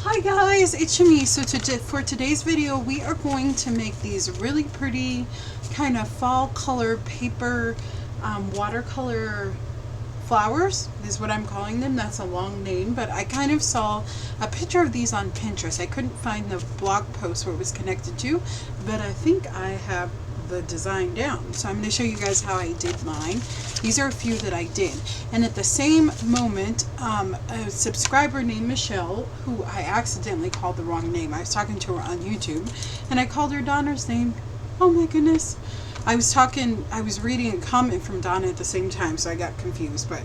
Hi guys, it's Shami. So for today's video, we are going to make these really pretty kind of fall color paper watercolor flowers is what I'm calling them. That's a long name, but I kind of saw a picture of these on Pinterest. I couldn't find the blog post where it was connected to, but I think I have the design down. So I'm going to show you guys how I did mine. These are a few that I did. And at the same moment, a subscriber named Michelle, who I accidentally called the wrong name. I was talking to her on YouTube, and I called her Donna's name. Oh my goodness. I was reading a comment from Donna at the same time, so I got confused, but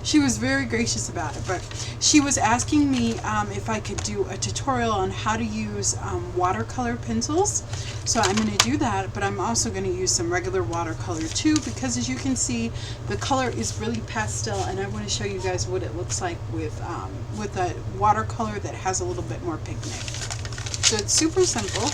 she was very gracious about it. But she was asking me if I could do a tutorial on how to use watercolor pencils. So I'm going to do that, but I'm also going to use some regular watercolor too, because as you can see, the color is really pastel, and I want to show you guys what it looks like with a watercolor that has a little bit more pigment. So it's super simple.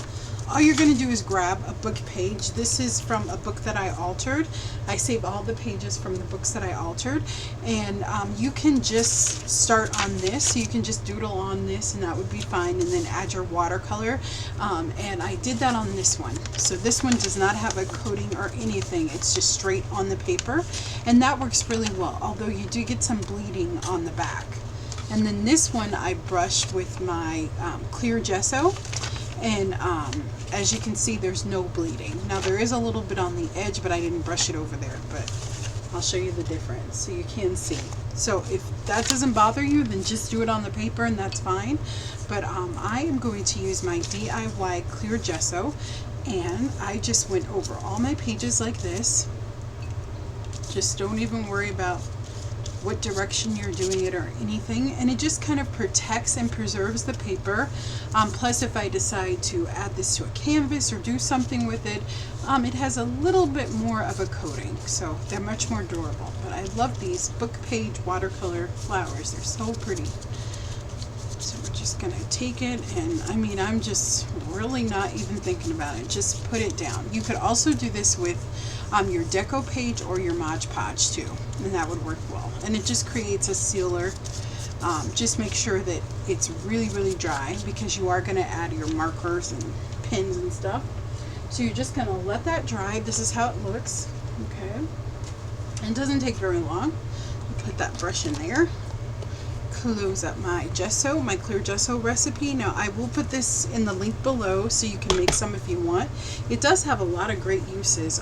All you're going to do is grab a book page. This is from a book that I altered. I save all the pages from the books that I altered. And you can just start on this. So you can just doodle on this and that would be fine. And then add your watercolor. And I did that on this one. So this one does not have a coating or anything. It's just straight on the paper. And that works really well. Although you do get some bleeding on the back. And then this one I brushed with my clear gesso. And as you can see, there's no bleeding. Now there is a little bit on the edge, but I didn't brush it over there, but I'll show you the difference so you can see. So if that doesn't bother you, then just do it on the paper and that's fine. But I am going to use my DIY clear gesso, and I just went over all my pages like this. Just don't even worry about what direction you're doing it or anything, and it just kind of protects and preserves the paper. Plus, if I decide to add this to a canvas or do something with it, it has a little bit more of a coating, so they're much more durable. But I love these book page watercolor flowers. They're so pretty. So we're just gonna take it, and I mean, I'm just really not even thinking about it. Just put it down. You could also do this with your deco page or your Mod Podge too, and that would work well. And it just creates a sealer. Just make sure that it's really, really dry, because you are going to add your markers and pins and stuff. So you're just going to let that dry. This is how it looks. Okay. And it doesn't take very long. Put that brush in there. Close up my gesso, my clear gesso recipe. Now I will put this in the link below so you can make some if you want. It does have a lot of great uses.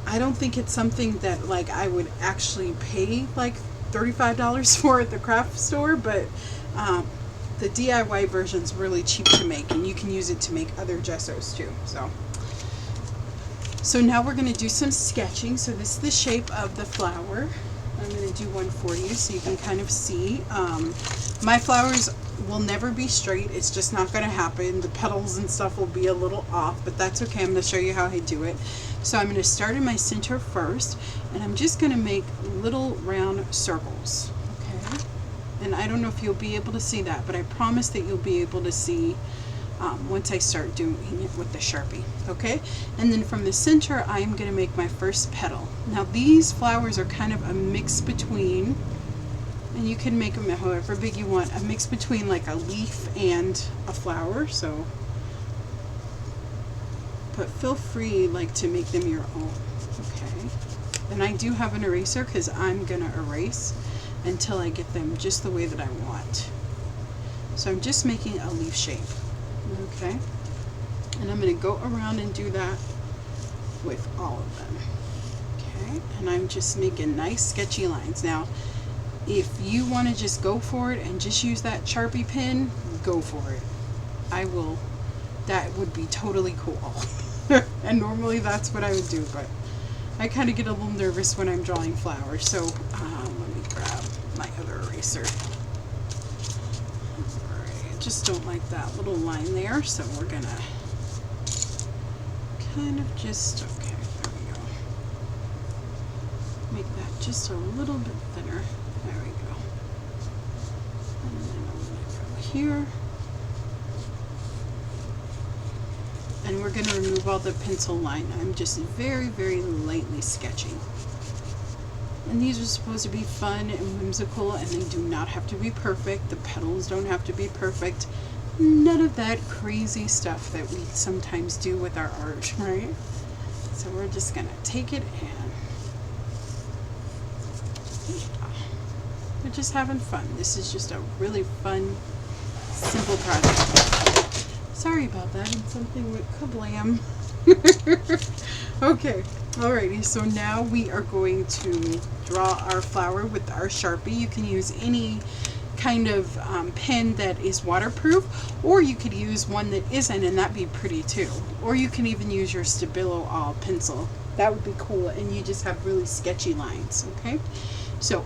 I don't think it's something that like I would actually pay like $35 for at the craft store, but the DIY version is really cheap to make, and you can use it to make other gessos too. So now we're going to do some sketching. So this is the shape of the flower. I'm going to do one for you so you can kind of see. My flowers will never be straight. It's just not going to happen. The petals and stuff will be a little off, but that's okay. I'm going to show you how I do it. So I'm going to start in my center first, and I'm just going to make little round circles. Okay. And I don't know if you'll be able to see that, but I promise that you'll be able to see once I start doing it with the Sharpie. Okay. And then from the center, I'm going to make my first petal. Now these flowers are kind of a mix between, and you can make them however big you want, a mix between like a leaf and a flower. So, but feel free like to make them your own. Okay. And I do have an eraser because I'm going to erase until I get them just the way that I want. So I'm just making a leaf shape. Okay. And I'm going to go around and do that with all of them. Okay. And I'm just making nice sketchy lines. Now, if you want to just go for it and just use that Sharpie pen, go for it. I will. That would be totally cool. And normally that's what I would do, but I kind of get a little nervous when I'm drawing flowers. So let me grab my other eraser. Alright, I just don't like that little line there, so we're going to kind of just, okay, there we go. Make that just a little bit thinner. There we go. And then I'm going to go here. And we're going to remove all the pencil line. I'm just very, very lightly sketching. And these are supposed to be fun and whimsical, and they do not have to be perfect. The petals don't have to be perfect. None of that crazy stuff that we sometimes do with our art, right? So we're just gonna take it and we're just having fun. This is just a really fun, simple project. Sorry about that, and something went kablam. Okay, alrighty, so now we are going to draw our flower with our Sharpie. You can use any kind of pen that is waterproof, or you could use one that isn't, and that'd be pretty too. Or you can even use your Stabilo all pencil. That would be cool, and you just have really sketchy lines, okay? So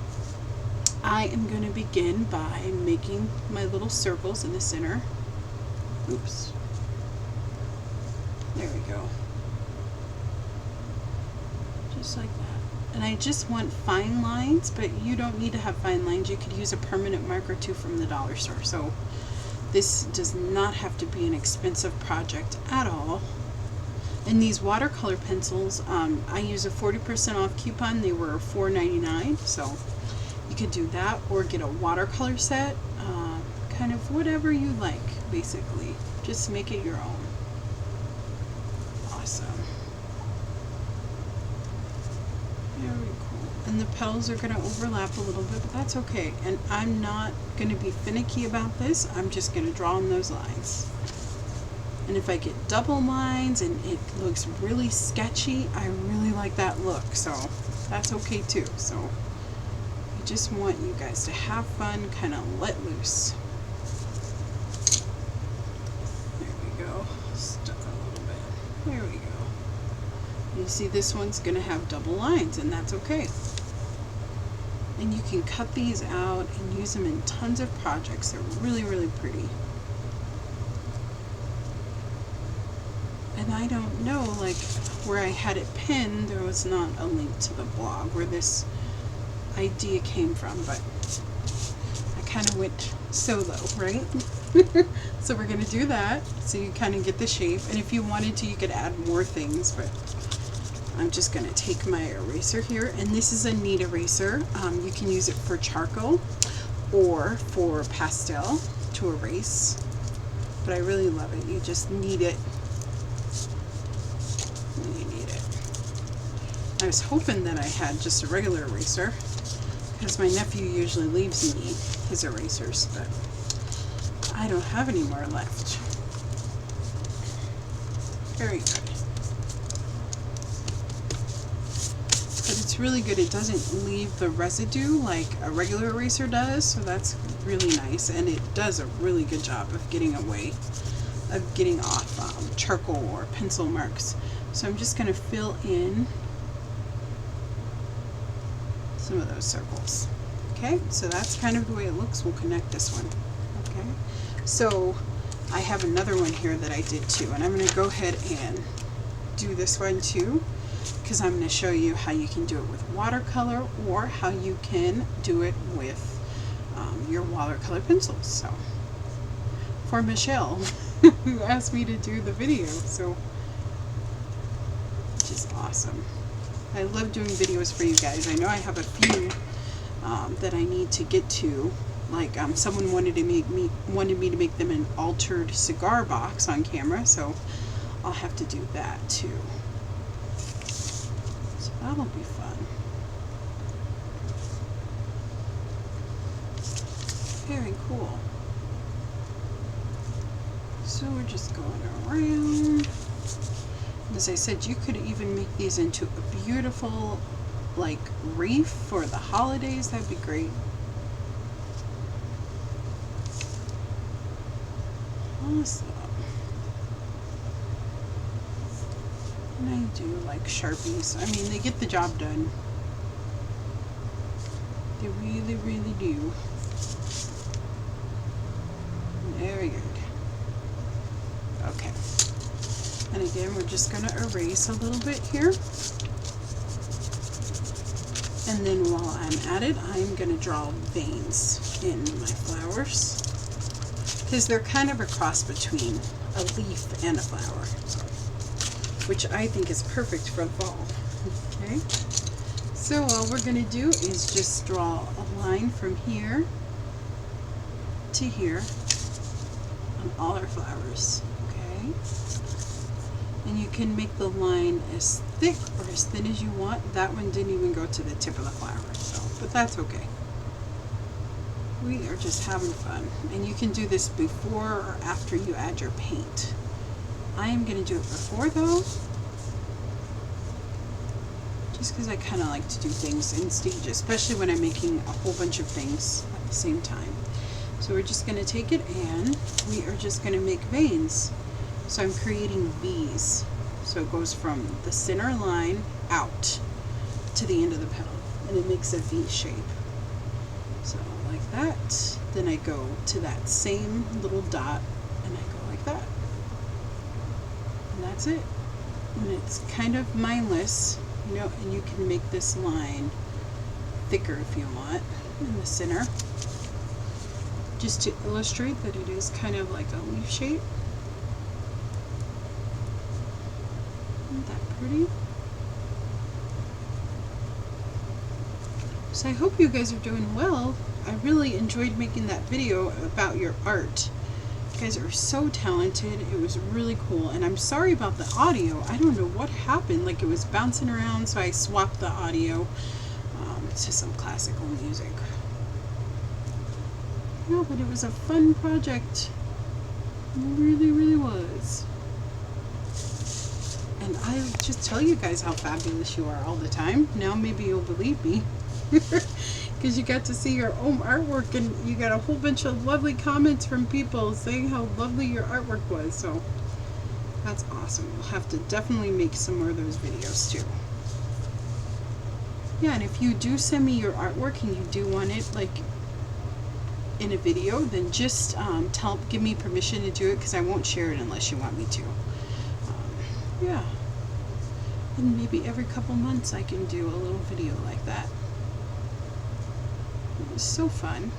I am going to begin by making my little circles in the center. Oops. There we go. Just like that. And I just want fine lines, but you don't need to have fine lines. You could use a permanent marker too from the dollar store. So this does not have to be an expensive project at all. And these watercolor pencils, I use a 40% off coupon. They were $4.99, so you could do that, or get a watercolor set, kind of whatever you like, basically. Just make it your own. Awesome. Very cool. And the petals are going to overlap a little bit, but that's okay. And I'm not going to be finicky about this. I'm just going to draw in those lines. And if I get double lines and it looks really sketchy, I really like that look. So that's okay too. So I just want you guys to have fun, kind of let loose. There we go. Stuck a little bit. There we go. You see, this one's going to have double lines, and that's okay. And you can cut these out and use them in tons of projects. They're really, really pretty. And I don't know, like, where I had it pinned, there was not a link to the blog where this idea came from, but I kind of went solo, right? So we're going to do that, so you kind of get the shape. And if you wanted to, you could add more things, but I'm just going to take my eraser here, and this is a neat eraser. You can use it for charcoal or for pastel to erase, but I really love it. You just need it when you need it. I was hoping that I had just a regular eraser, because my nephew usually leaves me his erasers, but I don't have any more left. Very good. But it's really good. It doesn't leave the residue like a regular eraser does, so that's really nice, and it does a really good job of getting off charcoal or pencil marks. So I'm just going to fill in some of those circles. Okay, so that's kind of the way it looks. We'll connect this one. Okay, so I have another one here that I did too, and I'm going to go ahead and do this one too, because I'm going to show you how you can do it with watercolor, or how you can do it with your watercolor pencils. So for Michelle, who asked me to do the video, so which is awesome. I love doing videos for you guys. I know I have a few that I need to get to. Like someone wanted me to make them an altered cigar box on camera, so I'll have to do that too. So that'll be fun. Very cool. So we're just going around. As I said, you could even make these into a beautiful, like, wreath for the holidays. That'd be great. Awesome. And I do like Sharpies. I mean, they get the job done. They really, really do. Very good. Okay. And again, we're just going to erase a little bit here. And then while I'm at it, I'm going to draw veins in my flowers, because they're kind of a cross between a leaf and a flower, which I think is perfect for fall. Okay, So all we're going to do is just draw a line from here to here on all our flowers, okay? And you can make the line as thick or as thin as you want. That one didn't even go to the tip of the flower, so, but that's okay. We are just having fun. And you can do this before or after you add your paint. I am going to do it before though, just because I kind of like to do things in stages, especially when I'm making a whole bunch of things at the same time. So we're just going to take it and we are just going to make veins. So I'm creating V's. So it goes from the center line out to the end of the petal, and it makes a V shape. So like that. Then I go to that same little dot and I go like that. And that's it. And it's kind of mindless, you know, and you can make this line thicker if you want in the center, just to illustrate that it is kind of like a leaf shape. Isn't that pretty? So I hope you guys are doing well. I really enjoyed making that video about your art. You guys are so talented. It was really cool. And I'm sorry about the audio. I don't know what happened. Like, it was bouncing around, so I swapped the audio to some classical music. No, but it was a fun project. It really, really was. And I just tell you guys how fabulous you are all the time. Now maybe you'll believe me. Because you got to see your own artwork and you got a whole bunch of lovely comments from people saying how lovely your artwork was. So that's awesome. We'll have to definitely make some more of those videos too. Yeah, and if you do send me your artwork and you do want it like in a video, then just give me permission to do it, because I won't share it unless you want me to. Yeah. And maybe every couple months I can do a little video like that. It was so fun.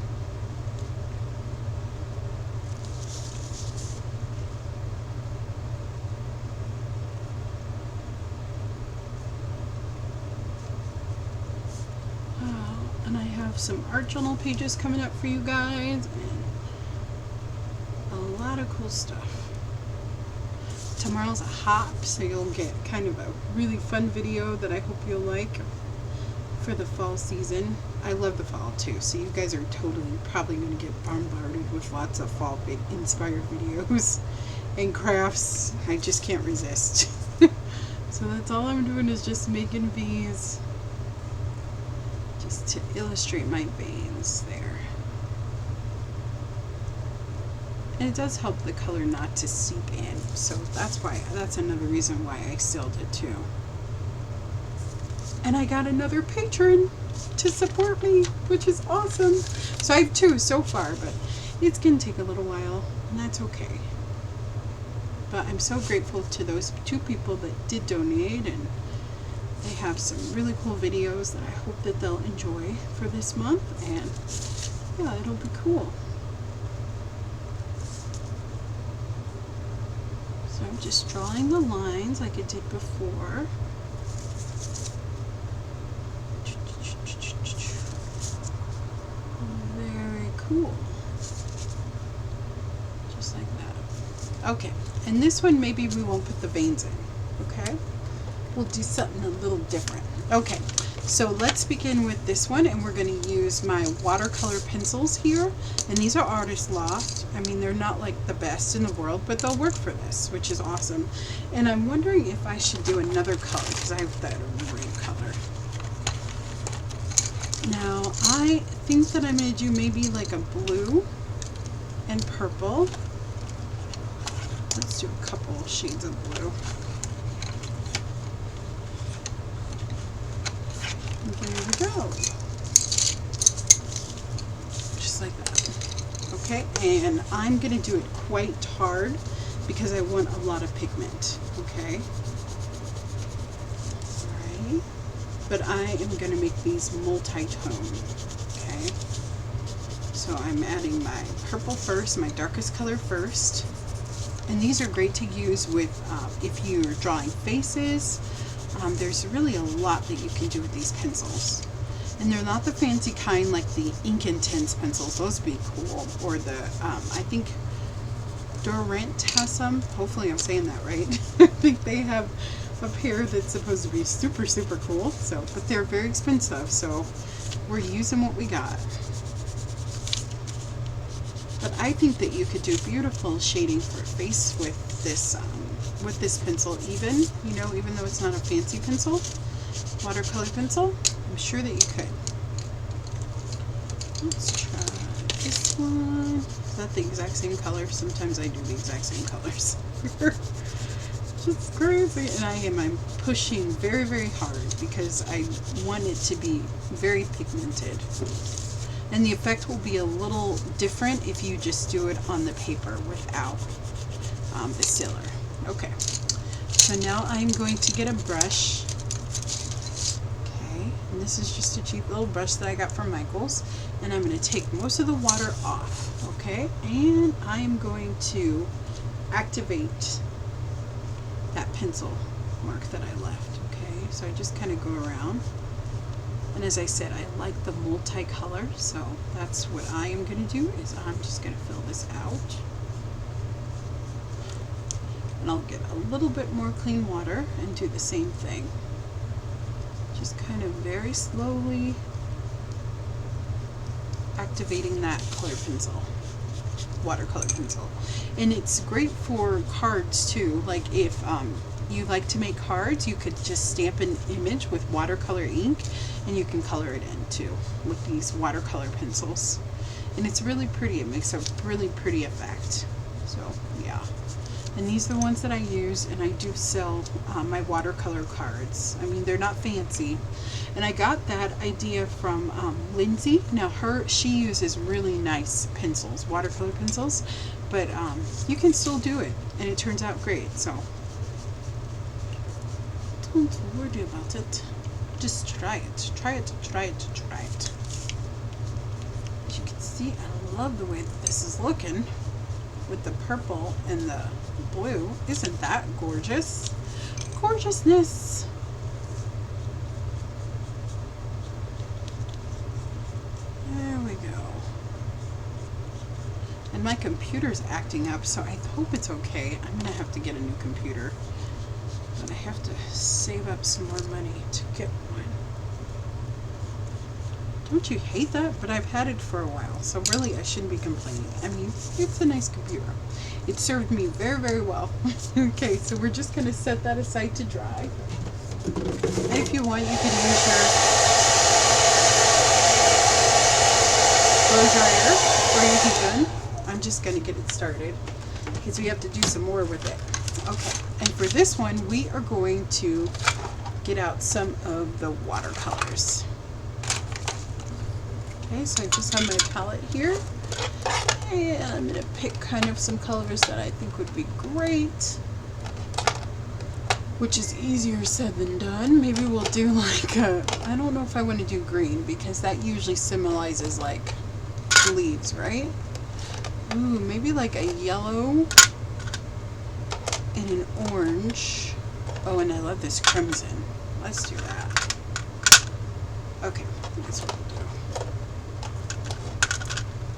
And I have some art journal pages coming up for you guys, and a lot of cool stuff. Tomorrow's a hop, so you'll get kind of a really fun video that I hope you'll like for the fall season. I love the fall too, so you guys are probably going to get bombarded with lots of fall inspired videos and crafts. I just can't resist. So that's all I'm doing, is just making V's just to illustrate my veins there. And it does help the color not to seep in, so that's another reason why I sealed it too. And I got another patron to support me, which is awesome. So I have 2 so far, but it's gonna take a little while, and that's okay. But I'm so grateful to those 2 people that did donate, and they have some really cool videos that I hope that they'll enjoy for this month, and yeah, it'll be cool. So I'm just drawing the lines like I did before. Very cool. Just like that. Okay, and this one maybe we won't put the veins in, okay? We'll do something a little different. Okay, so let's begin with this one, and we're going to use my watercolor pencils here, and these are Artist Loft. I mean, they're not like the best in the world, but they'll work for this, which is awesome. And I'm wondering if I should do another color, because I have that red color. Now, I think that I'm going to do maybe like a blue and purple. Let's do a couple shades of blue. There we go. Just like that. Okay, and I'm going to do it quite hard because I want a lot of pigment. Okay. Alright. But I am going to make these multi-tone. Okay. So I'm adding my purple first, my darkest color first. And these are great to use with if you're drawing faces. There's really a lot that you can do with these pencils. And they're not the fancy kind like the Ink Intense pencils. Those would be cool. Or the, I think Durant has some. Hopefully I'm saying that right. I think they have a pair that's supposed to be super, super cool. So, but they're very expensive. So we're using what we got. But I think that you could do beautiful shading for a face with this pencil, even though it's not a fancy pencil, watercolor pencil. I'm sure that you could. Let's try this one. Is that the exact same color? Sometimes I do the exact same colors. Just crazy. And I'm pushing very, very hard because I want it to be very pigmented. And the effect will be a little different if you just do it on the paper without the sealer. Okay, so now I'm going to get a brush. Okay, and this is just a cheap little brush that I got from Michael's. And I'm going to take most of the water off. Okay, and I'm going to activate that pencil mark that I left. Okay, so I just kind of go around. And as I said, I like the multicolor, so that's what I am going to do, is I'm just going to fill this out. And I'll get a little bit more clean water and do the same thing. Just kind of very slowly activating that color pencil, watercolor pencil. And it's great for cards too. Like if you like to make cards, you could just stamp an image with watercolor ink and you can color it in too with these watercolor pencils. And it's really pretty. It makes a really pretty effect. So yeah. And these are the ones that I use, and I do sell my watercolor cards. I mean, they're not fancy. And I got that idea from Lindsay. Now she uses really nice pencils, watercolor pencils, but you can still do it and it turns out great. So don't worry about it. Just try it. Try it, try it, try it. As you can see, I love the way that this is looking with the purple and the blue. Isn't that gorgeous? Gorgeousness. There we go. And my computer's acting up, so I hope it's okay. I'm gonna have to get a new computer. But I have to save up some more money to get one. Don't you hate that? But I've had it for a while, so really I shouldn't be complaining. I mean, it's a nice computer. It served me very, very well. Okay, so we're just going to set that aside to dry. And if you want, you can use your blow dryer, or you can. I'm just going to get it started because we have to do some more with it. Okay, and for this one, we are going to get out some of the watercolors. Okay, so I just have my palette here, and I'm going to pick kind of some colors that I think would be great, which is easier said than done. Maybe we'll do like I don't know if I want to do green, because that usually symbolizes like leaves, right? Ooh, maybe like a yellow and an orange. Oh, and I love this crimson. Let's do that. Okay, that's what we'll do.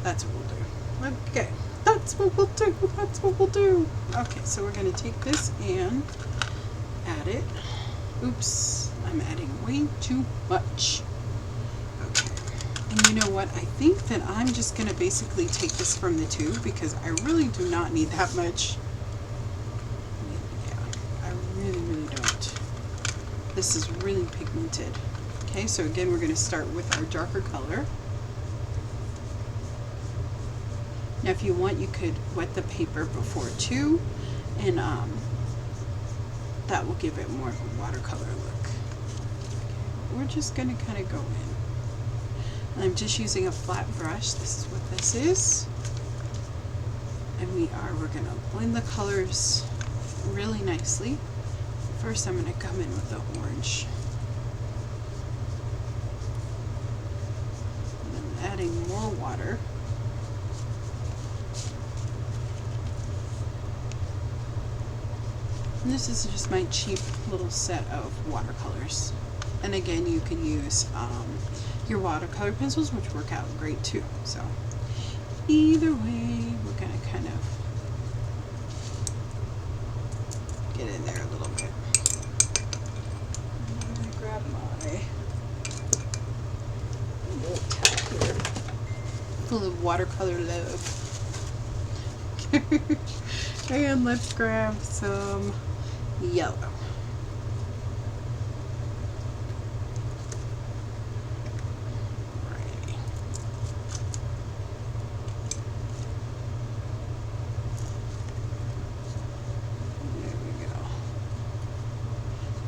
That's what we'll do. Okay, that's what we'll do. That's what we'll do. Okay, so we're going to take this and add it. Oops, I'm adding way too much. Okay, and you know what? I think that I'm just going to basically take this from the tube because I really do not need that much. Yeah, I really, really don't. This is really pigmented. Okay, so again, we're going to start with our darker color. Now, if you want, you could wet the paper before too, and that will give it more of a watercolor look. Okay, we're just going to kind of go in. And I'm just using a flat brush. This is what this is. And we're going to blend the colors really nicely. First, I'm going to come in with the orange. And I'm adding more water. And this is just my cheap little set of watercolors. And again, you can use your watercolor pencils, which work out great too. So either way, we're going to kind of get in there a little bit. I'm going to grab my little towel here full of watercolor love. And let's grab some yellow. Alrighty. There we go.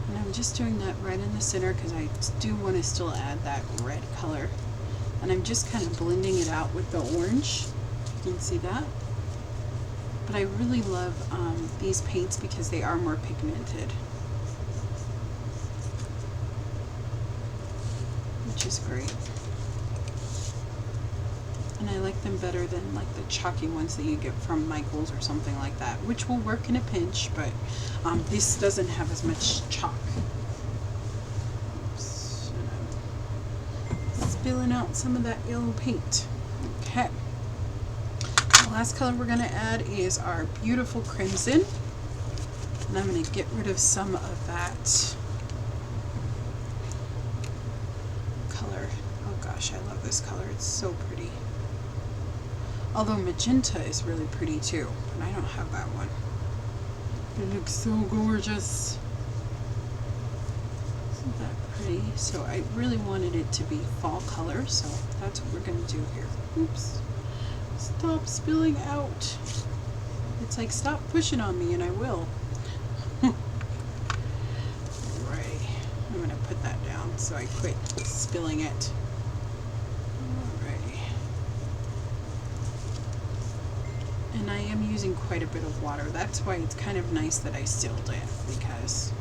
And I'm just doing that right in the center because I do want to still add that red color. And I'm just kind of blending it out with the orange. You can see that. But I really love these paints because they are more pigmented, which is great. And I like them better than like the chalky ones that you get from Michael's or something like that, which will work in a pinch, but this doesn't have as much chalk. Oops, and I'm spilling out some of that yellow paint. Okay. Last color we're going to add is our beautiful crimson, and I'm going to get rid of some of that color. Oh gosh, I love this color. It's so pretty. Although magenta is really pretty too, but I don't have that one. It looks so gorgeous. Isn't that pretty? So I really wanted it to be fall color, so that's what we're going to do here. Oops. Stop spilling out. It's like, stop pushing on me and I will. Alright, I'm going to put that down so I quit spilling it. Alrighty. And I am using quite a bit of water. That's why it's kind of nice that I sealed it, because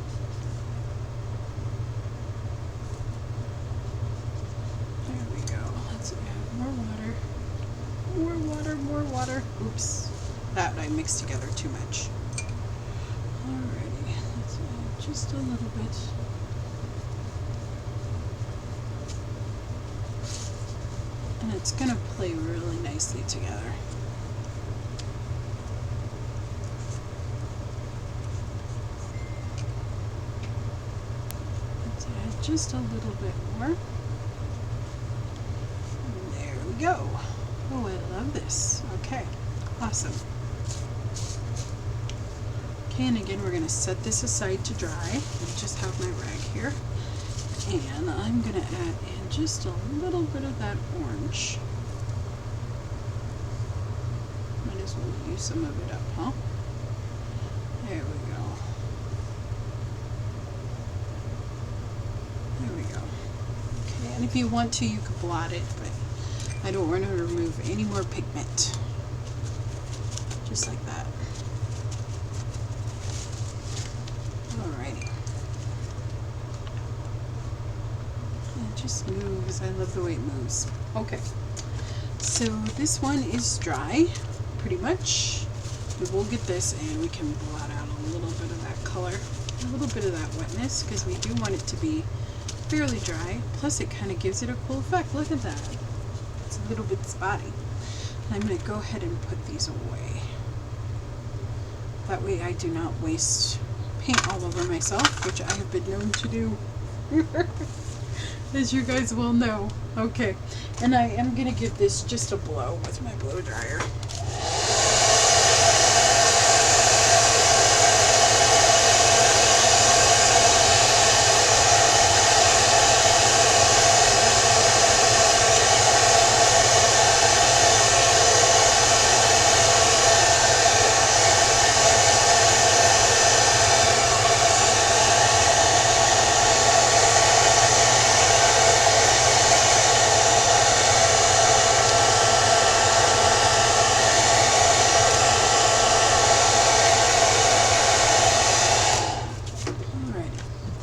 there we go. Let's add more water. More water, more water. Oops, that I mixed together too much. Alrighty, let's add just a little bit. And it's going to play really nicely together. Let's add just a little bit more. And there we go. Oh, I love this. Okay, awesome. Okay, and again, we're going to set this aside to dry. I just have my rag here. And I'm going to add in just a little bit of that orange. Might as well use some of it up, huh? There we go. There we go. Okay, and if you want to, you could blot it, but I don't want to remove any more pigment. Just like that. Alrighty. It just moves. I love the way it moves. Okay. So this one is dry, pretty much. We will get this and we can blot out a little bit of that color, a little bit of that wetness, because we do want it to be fairly dry. Plus it kind of gives it a cool effect. Look at that. A little bit spotty. I'm going to go ahead and put these away. That way I do not waste paint all over myself, which I have been known to do, as you guys will know. Okay, and I am going to give this just a blow with my blow dryer.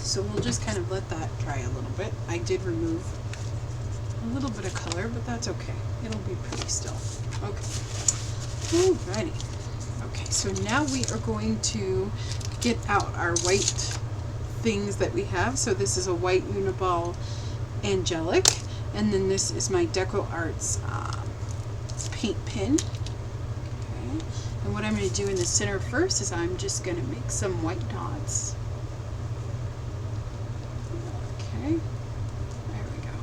So we'll just kind of let that dry a little bit. I did remove a little bit of color, but that's okay. It'll be pretty still. Okay. Alrighty. Okay, so now we are going to get out our white things that we have. So this is a white Uniball Angelic, and then this is my Deco Arts paint pen. Okay. And what I'm going to do in the center first is I'm just going to make some white dots. Okay, there we go.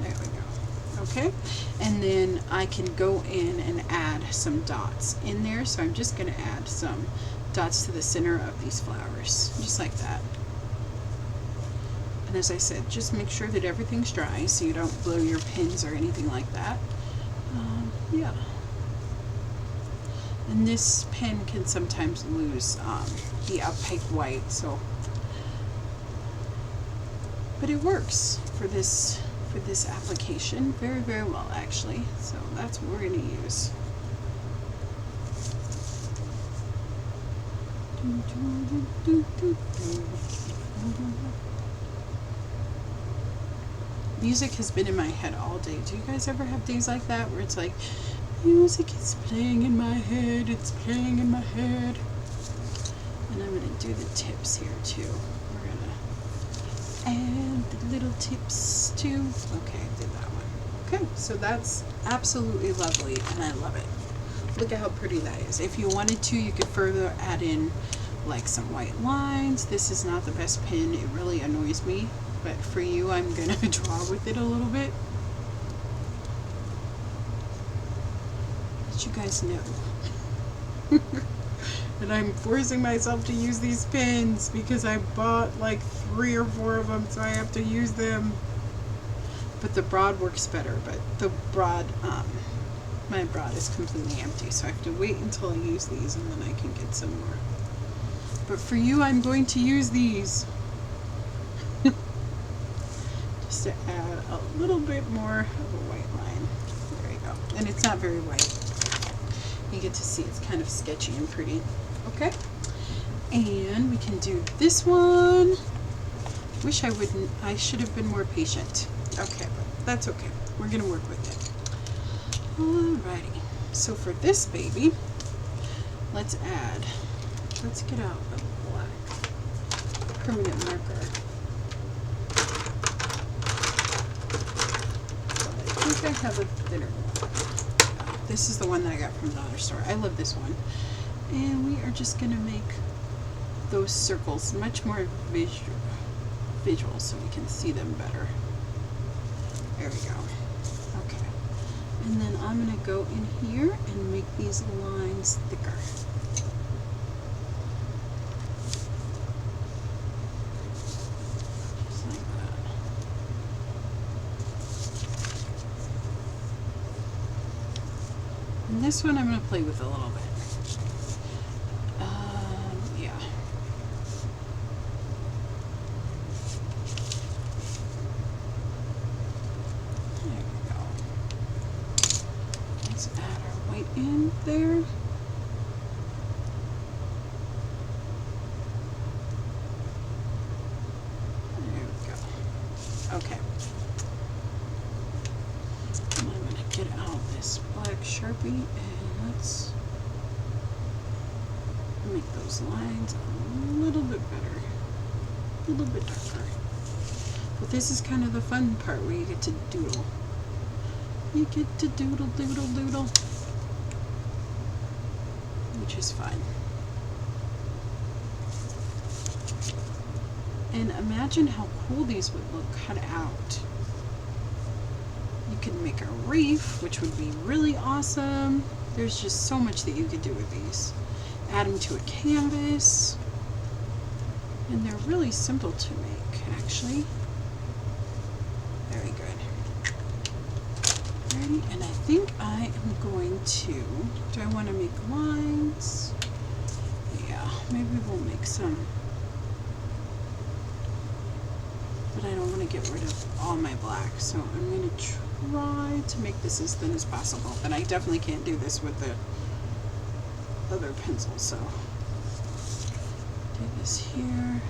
There we go. Okay, and then I can go in and add some dots in there. So I'm just going to add some dots to the center of these flowers, just like that. And as I said, just make sure that everything's dry so you don't blow your pins or anything like that. Yeah. And this pen can sometimes lose the opaque white, so, but it works for this application very, very well, actually. So that's what we're going to use. Music has been in my head all day. Do you guys ever have days like that where it's like, music is playing in my head, it's playing in my head? And I'm going to do the tips here too. We're going to add the little tips too. Okay, I did that one. Okay, so that's absolutely lovely and I love it. Look at how pretty that is. If you wanted to, you could further add in like some white lines. This is not the best pen. It really annoys me. But for you, I'm going to draw with it a little bit. Let you guys know. And I'm forcing myself to use these pens because I bought like 3 or 4 of them, so I have to use them. But the broad works better, but the broad, my broad is completely empty, so I have to wait until I use these and then I can get some more. But for you, I'm going to use these. Just to add a little bit more of a white line. There you go. And it's not very white. You get to see it's kind of sketchy and pretty. Okay. And we can do this one. Wish I wouldn't. I should have been more patient. Okay, but that's okay. We're going to work with it. Alrighty. So for this baby, let's get out the black permanent marker. I think I have a thinner one. This is the one that I got from the dollar store. I love this one. And we are just going to make those circles much more visual so we can see them better. There we go. Okay. And then I'm going to go in here and make these lines thicker. And this one I'm going to play with a little bit. Yeah. There we go. Let's add our white in there. There we go. Okay. And I'm going to get out this black Sharpie and let's make those lines a little bit better, a little bit darker. But this is kind of the fun part where you get to doodle. You get to doodle, doodle, doodle, which is fun. And imagine how cool these would look cut out. You could make a reef, which would be really awesome. There's just so much that you could do with these. Add them to a canvas. And they're really simple to make, actually. Very good. Ready? And I think I am going to, do I want to make lines? Yeah, maybe we'll make some. But I don't want to get rid of all my black, so I'm going to try to make this as thin as possible. But I definitely can't do this with the other pencils, so do this here.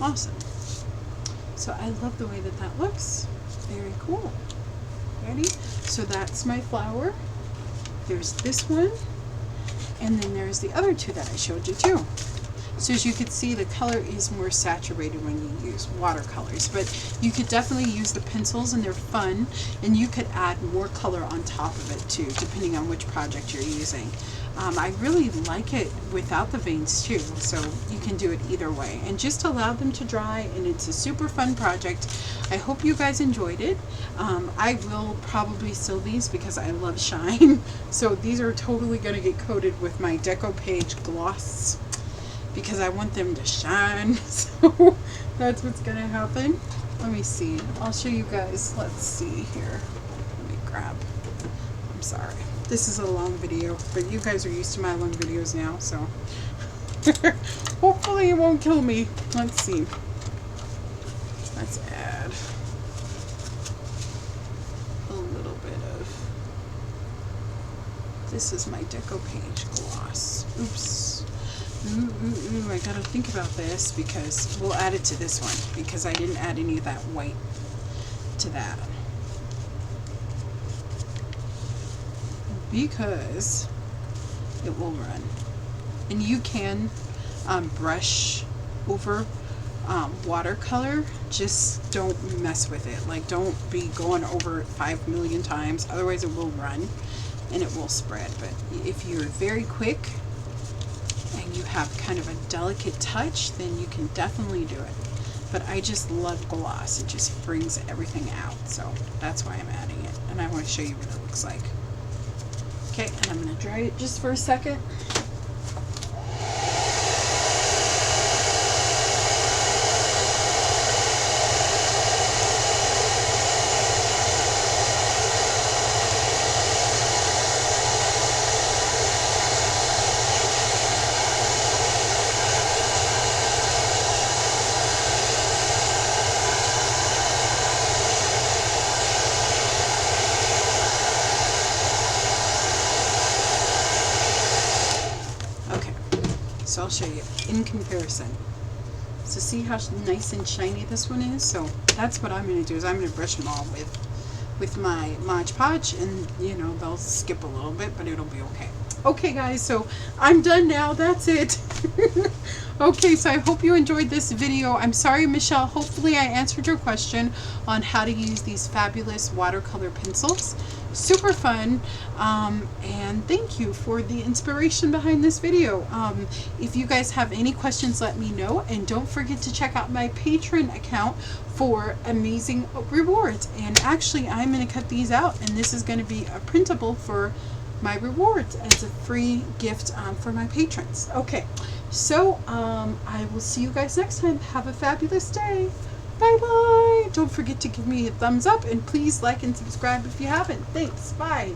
Awesome. So I love the way that that looks. Very cool. Ready? So that's my flower. There's this one. And then there's the other two that I showed you too. So as you can see, the color is more saturated when you use watercolors, but you could definitely use the pencils and they're fun, and you could add more color on top of it too, depending on which project you're using. I really like it without the veins too, so you can do it either way. And just allow them to dry, and it's a super fun project. I hope you guys enjoyed it. I will probably sew these because I love shine. So these are totally going to get coated with my Deco Page gloss, because I want them to shine. So that's what's gonna happen. Let me see. I'll show you guys. Let's see here. Let me grab. I'm sorry. This is a long video, but you guys are used to my long videos now, so hopefully it won't kill me. Let's see. Let's add a little bit of. This is my Deco Page gloss. Oops. I gotta think about this, because we'll add it to this one, because I didn't add any of that white to that. Because it will run. And you can brush over watercolor, just don't mess with it. Like, don't be going over it 5 million times, otherwise it will run and it will spread. But if you're very quick and you have kind of a delicate touch, then you can definitely do it. But I just love gloss. It just brings everything out. So that's why I'm adding it. And I want to show you what it looks like. Okay, and I'm going to dry it just for a second. So I'll show you in comparison. So see how nice and shiny this one is? So that's what I'm going to do, is I'm going to brush them all with my Mod Podge, and you know, they'll skip a little bit, but it'll be okay. Okay guys, so I'm done now. That's it. Okay, so I hope you enjoyed this video. I'm sorry, Michelle. Hopefully I answered your question on how to use these fabulous watercolor pencils. Super fun, and thank you for the inspiration behind this video. If you guys have any questions, let me know, and don't forget to check out my Patreon account for amazing rewards. And actually, I'm going to cut these out, and this is going to be a printable for my rewards as a free gift for my patrons. Okay, so I will see you guys next time. Have a fabulous day. Bye bye. Don't forget to give me a thumbs up, and please like and subscribe if you haven't. Thanks. Bye.